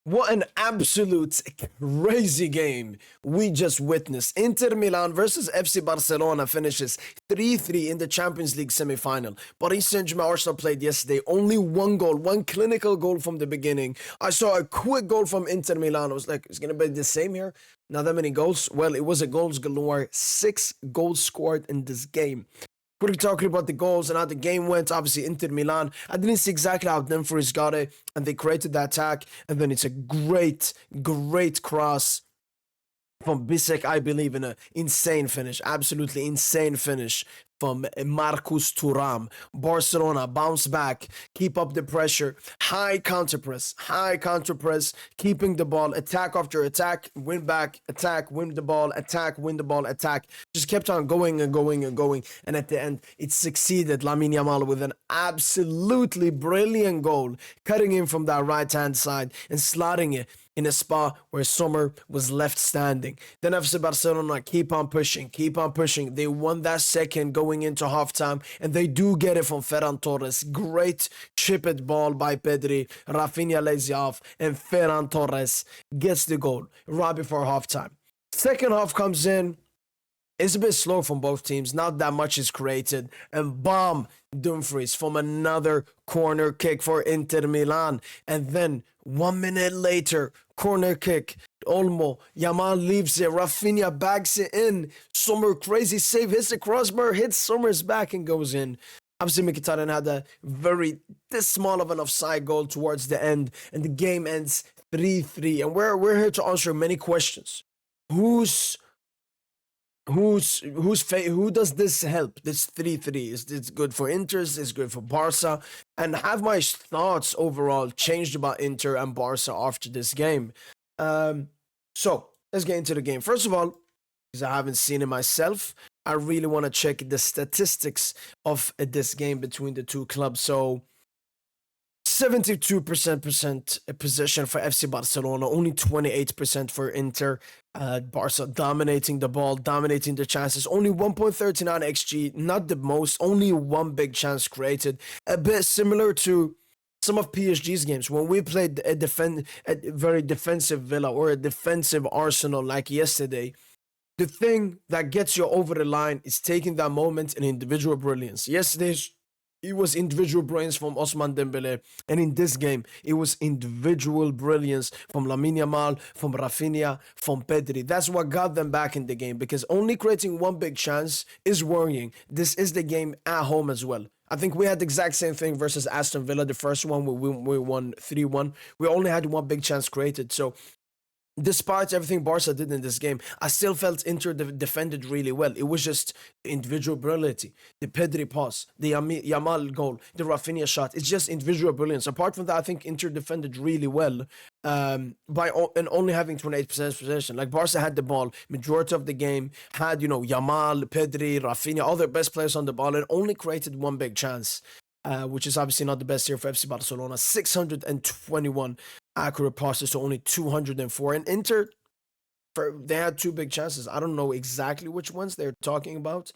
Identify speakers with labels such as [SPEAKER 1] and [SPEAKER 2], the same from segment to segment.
[SPEAKER 1] What an absolute crazy game we just witnessed. Inter Milan versus FC Barcelona finishes 3-3 in the Champions League semi-final. Paris Saint-Germain Arsenal played yesterday. Only one goal, one clinical goal from the beginning. I saw a quick goal from Inter Milan. I was like, it's going to be the same here? Not that many goals? Well, it was a goals galore. 6 goals scored in this game. Quickly talking about the goals and how the game went. Obviously, Inter Milan, I didn't see exactly how Dumfries got it, and they created the attack. And then it's a great cross from Bisek, I believe, in an insane finish, absolutely insane finish from Marcus Thuram. Barcelona bounce back, keep up the pressure, high counter press, keeping the ball, attack after attack, win back, attack, win the ball, attack, win the ball, attack. Just kept on going and going and going. And at the end, it succeeded. Lamine Yamal with an absolutely brilliant goal, cutting in from that right-hand side and slotting it in a spot where Sommer was left standing. Then FC Barcelona keep on pushing. They won that second going into halftime, and they do get it from Ferran Torres. Great chipped ball by Pedri. Rafinha lays it off, and Ferran Torres gets the goal right before halftime. Second half comes in. It's a bit slow from both teams. Not that much is created. And bomb, Dumfries from another corner kick for Inter Milan. And then 1 minute later, corner kick. Olmo, Yamal leaves it. Rafinha bags it in. Sommer, crazy save, hits the crossbar, hits Sommer's back and goes in. Obviously, Mkhitaryan had a this small of an offside goal towards the end. And the game ends 3-3. And we're here to answer many questions. Who does this help? This 3-3, is this good for Inter? Is this good for Barca? And have my thoughts overall changed about Inter and Barca after this game? So let's get into the game. First of all, because I haven't seen it myself, I really want to check the statistics of this game between the two clubs. So 72% possession for FC Barcelona, only 28% for Inter. Barca dominating the ball, dominating the chances. Only 1.39 XG, not the most. Only one big chance created. A bit similar to some of PSG's games when we played a very defensive Villa or a defensive Arsenal like yesterday. The thing that gets you over the line is taking that moment and individual brilliance. Yesterday's it was individual brilliance from Ousmane Dembele. And in this game, it was individual brilliance from Lamine Yamal, from Rafinha, from Pedri. That's what got them back in the game, because only creating one big chance is worrying. This is the game at home as well. I think we had the exact same thing versus Aston Villa. The first one, we won 3-1. We only had one big chance created. So despite everything Barca did in this game, I still felt Inter defended really well. It was just individual brilliance. The Pedri pass, the Yamal goal, the Rafinha shot. It's just individual brilliance. Apart from that, I think Inter defended really well by only having 28% possession. Like, Barca had the ball majority of the game, had, Yamal, Pedri, Rafinha, all their best players on the ball, and only created one big chance. Which is obviously not the best here for FC Barcelona. 621 accurate passes to only 204. And Inter, they had two big chances. I don't know exactly which ones they're talking about.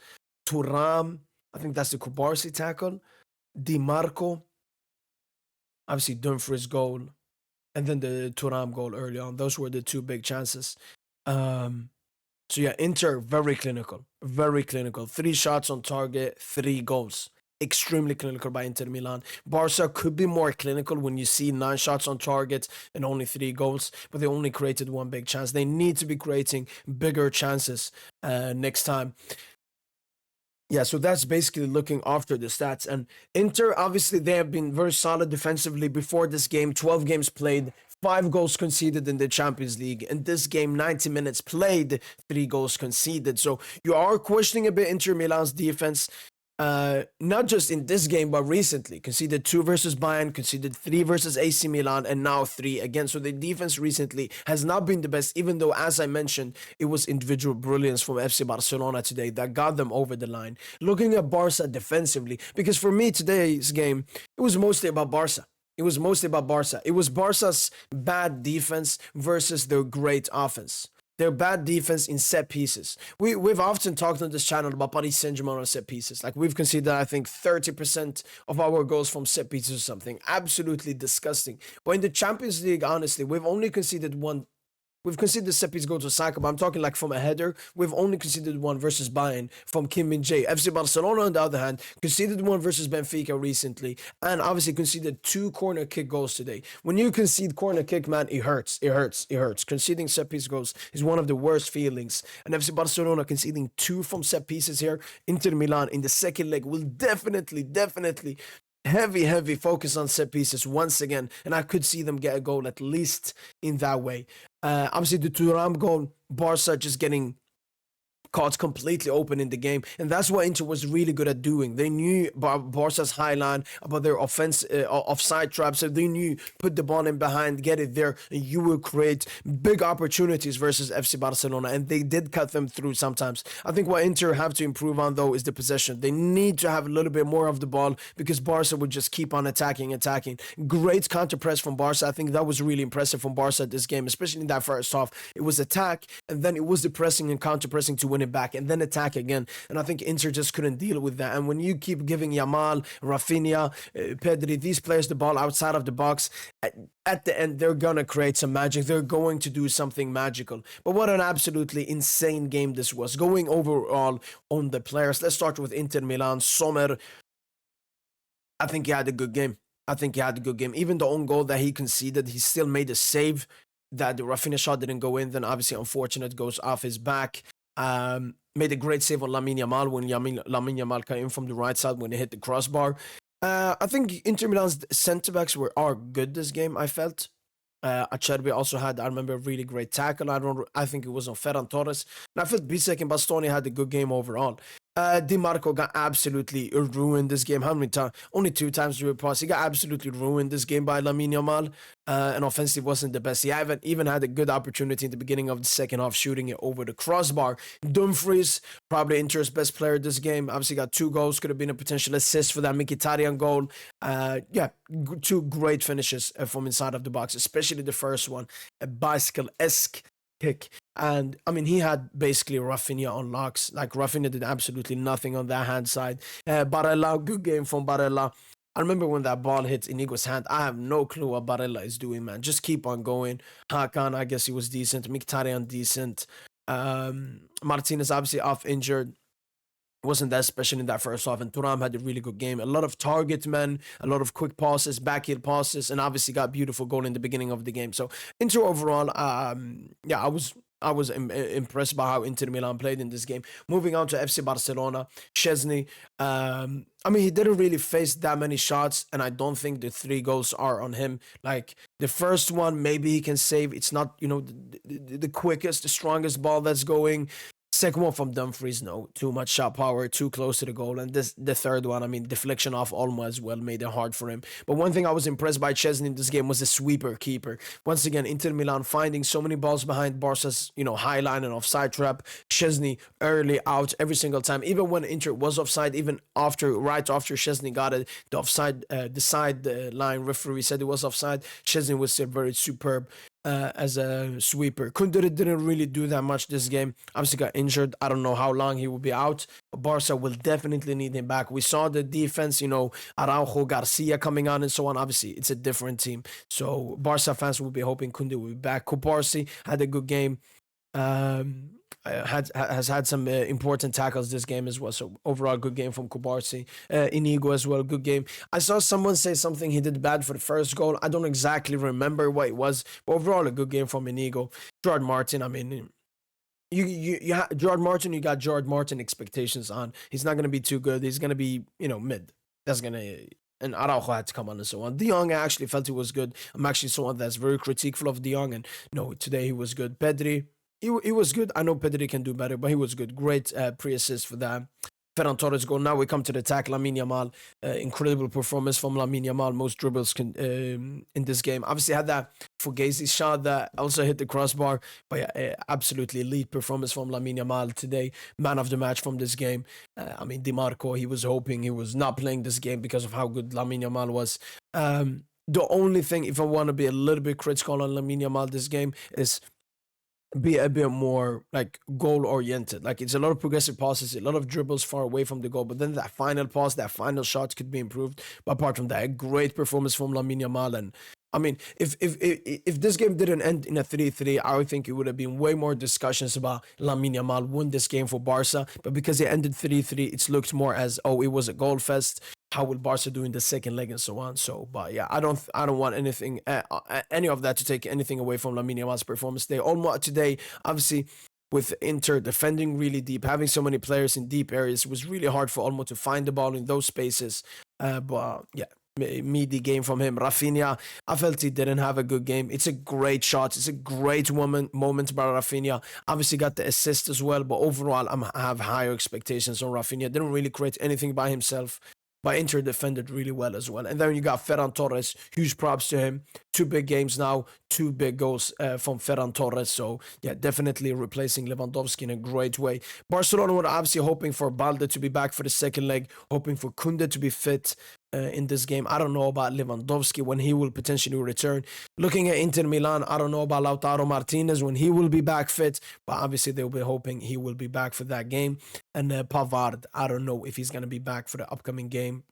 [SPEAKER 1] Thuram, I think that's the Kubarsi tackle. Di Marco, obviously Dumfries' goal, and then the Thuram goal early on. Those were the two big chances. So yeah, Inter, very clinical. 3 shots on target, 3 goals. Extremely clinical by Inter Milan. Barca could be more clinical when you see 9 shots on target and only 3 goals, but they only created one big chance. They need to be creating bigger chances next time. Yeah, so that's basically looking after the stats. And Inter, obviously, they have been very solid defensively before this game. 12 games played, 5 goals conceded in the Champions League. In this game, 90 minutes played, 3 goals conceded. So you are questioning a bit Inter Milan's defense. Not just in this game, but recently. Conceded 2 versus Bayern, conceded 3 versus AC Milan, and now 3 again. So the defense recently has not been the best, even though, as I mentioned, it was individual brilliance from FC Barcelona today that got them over the line. Looking at Barca defensively, because for me, today's game, it was mostly about Barca. It was Barca's bad defense versus their great offense. Their bad defense in set pieces. We've often talked on this channel about Paris Saint-Germain on set pieces. Like we've conceded, I think, 30% of our goals from set pieces or something. Absolutely disgusting. But in the Champions League, honestly, we've only conceded one. We've conceded set piece goal to Saka, but I'm talking like from a header. We've only conceded one versus Bayern from Kim Min-jae. FC Barcelona, on the other hand, conceded one versus Benfica recently, and obviously conceded 2 corner kick goals today. When you concede corner kick, man, it hurts. It hurts. It hurts. Conceding set piece goals is one of the worst feelings. And FC Barcelona conceding 2 from set pieces here. Inter Milan in the second leg will definitely heavy focus on set pieces once again, and I could see them get a goal at least in that way. Obviously, the Thuram goal, Barca just getting caught completely open in the game, and that's what Inter was really good at doing. They knew Barca's high line, about their offside traps, so they knew put the ball in behind, get it there, and you will create big opportunities versus FC Barcelona, and they did cut them through sometimes. I think what Inter have to improve on, though, is the possession. They need to have a little bit more of the ball because Barca would just keep on attacking. Great counter press from Barca. I think that was really impressive from Barca this game, especially in that first half. It was attack, and then it was the pressing and counter pressing to win it back, and then attack again. And I think Inter just couldn't deal with that. And when you keep giving Yamal, Rafinha, Pedri, these players the ball outside of the box, at the end, they're going to create some magic. They're going to do something magical. But what an absolutely insane game this was. Going overall on the players, let's start with Inter Milan. Sommer, I think he had a good game. Even the own goal that he conceded, he still made a save that the Rafinha shot didn't go in. Then obviously, unfortunate, goes off his back. Made a great save on Lamine Yamal when Lamine Yamal came in from the right side when he hit the crossbar. I think Inter Milan's centre-backs are good this game, I felt. Acerbi also had, I remember, a really great tackle. I think it was on Ferran Torres. And I felt Bisek and Bastoni had a good game overall. Di Marco got absolutely ruined this game. How many times? Only 2 times through a pass. He got absolutely ruined this game by Lamine Yamal. And offensive wasn't the best. He haven't even had a good opportunity in the beginning of the second half, shooting it over the crossbar. Dumfries, probably Inter's best player this game. Obviously got 2 goals. Could have been a potential assist for that Mkhitaryan goal. 2 great finishes from inside of the box, especially the first one. A bicycle-esque kick. And I mean, he had basically Rafinha on locks. Like, Rafinha did absolutely nothing on that hand side. Barella, good game from Barella. I remember when that ball hits Inigo's hand. I have no clue what Barella is doing, man. Just keep on going. Hakan, I guess he was decent. Mkhitaryan, decent. Martinez, obviously off injured. Wasn't that special in that first half, and Thuram had a really good game. A lot of target men, a lot of quick passes, backheel passes, and obviously got beautiful goal in the beginning of the game. So Inter overall, I was impressed by how Inter Milan played in this game. Moving on to FC Barcelona, Szczesny. I mean, he didn't really face that many shots, and I don't think the 3 goals are on him. Like, the first one, maybe he can save. It's not, the quickest, the strongest ball that's going. Second one from Dumfries, no. Too much shot power, too close to the goal. And the third one, I mean, deflection off Olmo as well made it hard for him. But one thing I was impressed by Szczesny in this game was the sweeper keeper. Once again, Inter Milan finding so many balls behind Barca's, high line and offside trap. Szczesny early out every single time. Even when Inter was offside, even right after Szczesny got it, the offside, the side line referee said it was offside. Szczesny was still very superb. As a sweeper. Koundé didn't really do that much this game. Obviously got injured. I don't know how long he will be out. But Barca will definitely need him back. We saw the defense, Araujo, Garcia coming on and so on. Obviously, it's a different team. So Barca fans will be hoping Koundé will be back. Kubarsi had a good game. Has had some important tackles this game as well. So overall, good game from Kubarsi. Inigo as well, good game. I saw someone say something he did bad for the first goal. I don't exactly remember what it was, but overall, a good game from Inigo. Gerard Martin, I mean, Gerard Martin, you got Gerard Martin expectations on. He's not going to be too good. He's going to be, mid. That's going to... And Araujo had to come on and so on. De Jong, I actually felt he was good. I'm actually someone that's very critiqueful of De Jong, and today he was good. Pedri, he was good. I know Pedri can do better, but he was good. Great pre-assist for that. Ferran Torres goal. Now we come to the attack. Lamine Yamal, incredible performance from Lamine Yamal. Most dribbles in this game. Obviously had that Fugazi shot that also hit the crossbar. But yeah, absolutely elite performance from Lamine Yamal today. Man of the match from this game. I mean, Di Marco, he was hoping he was not playing this game because of how good Lamine Yamal was. The only thing, if I want to be a little bit critical on Lamine Yamal this game, is be a bit more like goal oriented. Like it's a lot of progressive passes, a lot of dribbles far away from the goal, but then that final pass, that final shot could be improved. But apart from that, a great performance from Lamine Yamal. And I mean, if this game didn't end in a 3-3, I would think it would have been way more discussions about Lamine Yamal won this game for Barca. But because it ended 3-3, it's looked more as, oh, it was a goal fest. How will Barca do in the second leg and so on? So, but yeah, I don't want anything, any of that to take anything away from Lamine Yamal's performance today. Almost today, obviously, with Inter defending really deep, having so many players in deep areas, it was really hard for Olmo to find the ball in those spaces. But yeah, meaty game from him. Rafinha, I felt he didn't have a good game. It's a great shot. It's a great moment by Rafinha. Obviously got the assist as well, but overall I have higher expectations on Rafinha. Didn't really create anything by himself. But Inter defended really well as well. And then you got Ferran Torres. Huge props to him. 2 big games now. 2 big goals from Ferran Torres. So, yeah, definitely replacing Lewandowski in a great way. Barcelona were obviously hoping for Balde to be back for the second leg. Hoping for Kunde to be fit in this game. I don't know about Lewandowski when he will potentially return. Looking at Inter Milan, I don't know about Lautaro Martinez when he will be back fit. But obviously they'll be hoping he will be back for that game. And Pavard, I don't know if he's going to be back for the upcoming game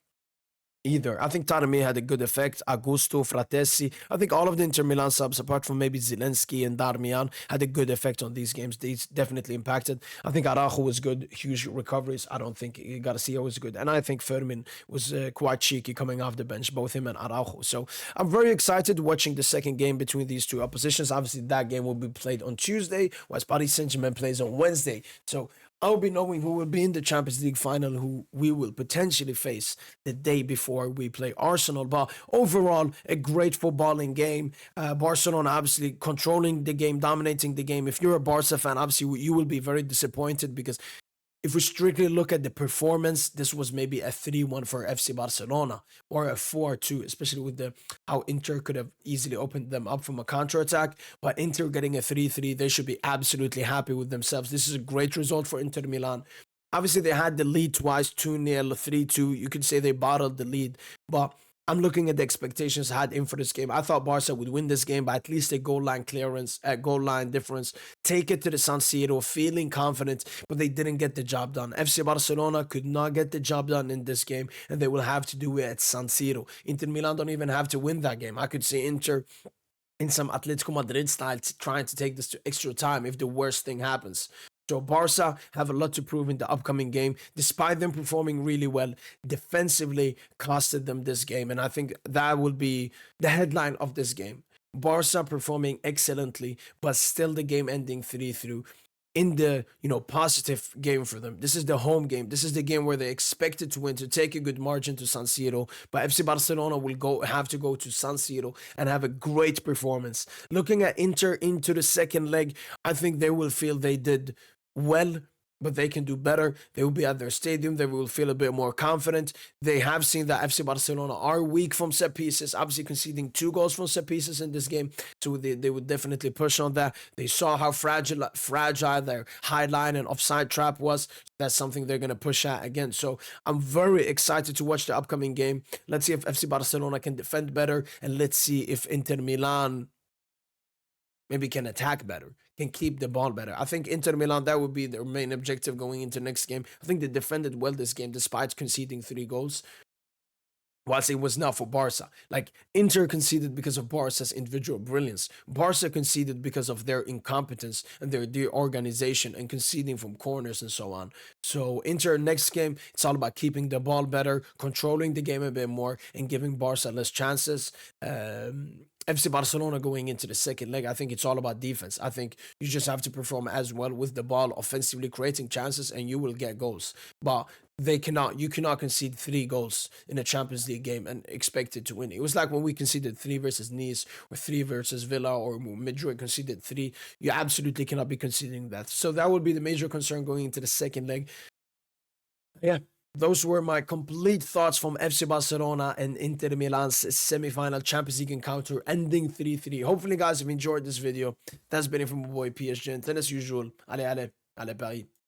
[SPEAKER 1] either. I think Taremi had a good effect. Augusto, Fratesi. I think all of the Inter Milan subs, apart from maybe Zelensky and Darmian, had a good effect on these games. These definitely impacted. I think Araujo was good. Huge recoveries. I don't think Garcia was good. And I think Fermin was quite cheeky coming off the bench, both him and Araujo. So I'm very excited watching the second game between these two oppositions. Obviously, that game will be played on Tuesday, whilst Paris Saint-Germain plays on Wednesday. So I'll be knowing who will be in the Champions League final, who we will potentially face the day before we play Arsenal. But overall, a great footballing game. Barcelona obviously controlling the game, dominating the game. If you're a Barca fan, obviously you will be very disappointed because if we strictly look at the performance, this was maybe a 3-1 for FC Barcelona or a 4-2, especially with the how Inter could have easily opened them up from a counter-attack. But Inter getting a 3-3, they should be absolutely happy with themselves. This is a great result for Inter Milan. Obviously, they had the lead twice, 2-0, 3-2. You could say they bottled the lead, but I'm looking at the expectations I had in for this game. I thought Barca would win this game by at least a goal line clearance, a goal line difference, take it to the San Siro, feeling confident, but they didn't get the job done. FC Barcelona could not get the job done in this game, and they will have to do it at San Siro. Inter Milan don't even have to win that game. I could see Inter in some Atletico Madrid style trying to take this to extra time if the worst thing happens. So Barca have a lot to prove in the upcoming game, despite them performing really well. Defensively costed them this game, and I think that will be the headline of this game. Barca performing excellently, but still the game ending 3-3 in the positive game for them. This is the home game. This is the game where they expected to win, to take a good margin to San Siro. But FC Barcelona will have to go to San Siro and have a great performance. Looking at Inter into the second leg, I think they will feel they did well, but they can do better. They will be at their stadium. They will feel a bit more confident. They have seen that FC Barcelona are weak from set pieces, obviously conceding 2 goals from set pieces in this game. So they would definitely push on that. They saw how fragile their high line and offside trap was. That's something they're going to push at again. So I'm very excited to watch the upcoming game. Let's see if FC Barcelona can defend better, and let's see if Inter Milan maybe can attack better, can keep the ball better. I think Inter Milan, that would be their main objective going into next game. I think they defended well this game despite conceding 3 goals. Whilst it was not for Barca. Like, Inter conceded because of Barca's individual brilliance. Barca conceded because of their incompetence and their organization and conceding from corners and so on. So Inter next game, it's all about keeping the ball better, controlling the game a bit more, and giving Barca less chances. FC Barcelona going into the second leg, I think it's all about defense. I think you just have to perform as well with the ball, offensively creating chances, and you will get goals. But you cannot concede 3 goals in a Champions League game and expect it to win. It was like when we conceded 3 versus Nice, or 3 versus Villa, or Madrid conceded 3. You absolutely cannot be conceding that. So that would be the major concern going into the second leg. Yeah. Those were my complete thoughts from FC Barcelona and Inter Milan's semi-final Champions League encounter ending 3-3. Hopefully, guys, have enjoyed this video. That's been it from my boy PSG. And as usual, allez, Paris.